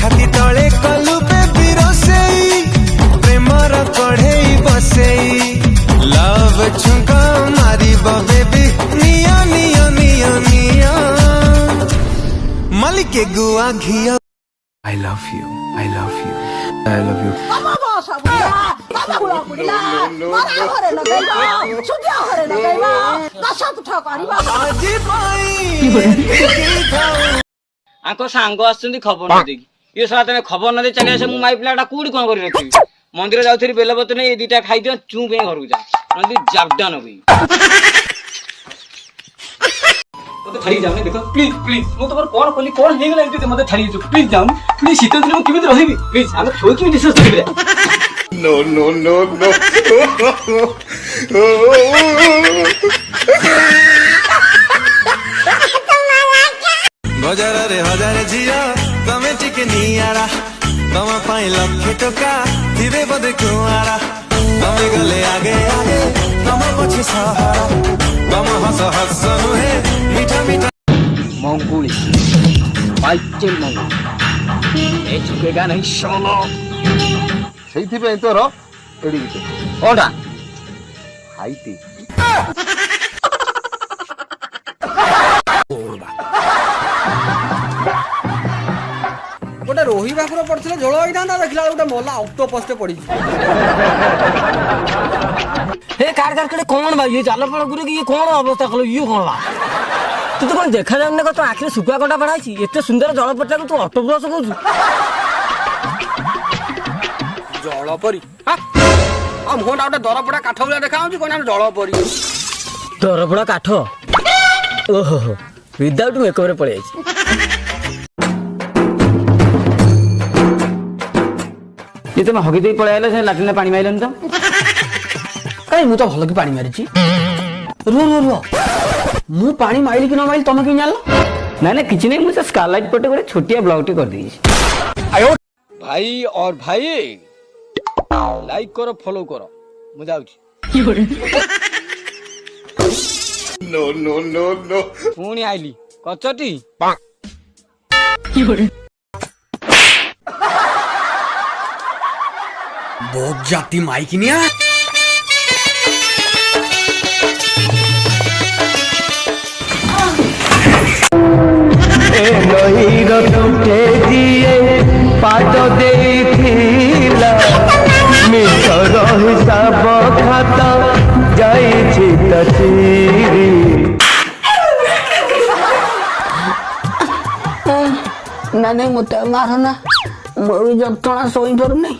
छाती तले कलु पे बिरोसेई प्रेमर कढ़ेई बसेई लव छुंका मारी बेबी निया निया निया निया मलिके गुआ घिया I love you I love you I love you आंको सांग आसुंदी खबर न देगी ये साला तमे खबर न दे चले आसे मु माई प्लाटा कूड़ी कोन करी रखी मंदिर जाउथरी बेलपत्र ने ए दुटा खाई दियो चू पे घर को जा नंदी जाबडा न होई मते छाड़ी जाऊ देखो प्लीज प्लीज मु तो कोन खोली कोन हे गेला एते मते छाड़ी जो प्लीज जाऊ प्लीज शीत दिन मु किमित रहिबी प्लीज हम छोई कि discuss करिबे No no no no बजार रे हजार जिया तमे टिके नियारा तम पाई लखे टका थिबे बदे कुआरा तमे गले आगे आगे तम पछे सहारा तम हस हस नुहे मीठा मीठा मंगुली माइचल मंगुली ए झुकेगा नहीं सोलो ସେଇଥି ପାଇଁ ତୋର ଏଡି ଗିତେ कोनटा ହାଇଟି गोटे रोही भाकुर पड़े झोल होता देखला गोटे मला ऑक्टोपस पड़ी हे कार कार कड़े कौन भाई ये जाल पड़ गुरे ये कौन अवस्था कलो ये कौन बा तू तो कौन देखा जाने को तो आखिर सुकुआ कंटा पड़ाई एते सुंदर जल पट्टा को तू ऑक्टोपस कहू जल परी आ मुहटा गोटे दरपड़ा काठ भाया देखा कौन जल परी दरपड़ा काठ ओहो विदाउट मेकअप रे पड़े ये तुम हगी दे पळायला से लाटिन पानी माइलन तो कहीं मु तो भल की पानी मारी रो रो रो मु पानी माइली कि न माइली तुम कि जानलो ना ना किछ नहीं मुझे स्कारलाइट पट्टे गोटे छोटिया ब्लॉग टी कर दी भाई और भाई लाइक करो फॉलो करो मु जाउची No no no no पुणी आइली कचटी बहुत जाती माई की निया पाद देखिला मिठर हिसाब खाता जाइछि तचिरी ना नहीं मत मारना मोर जंत्रणा सोई पार नहीं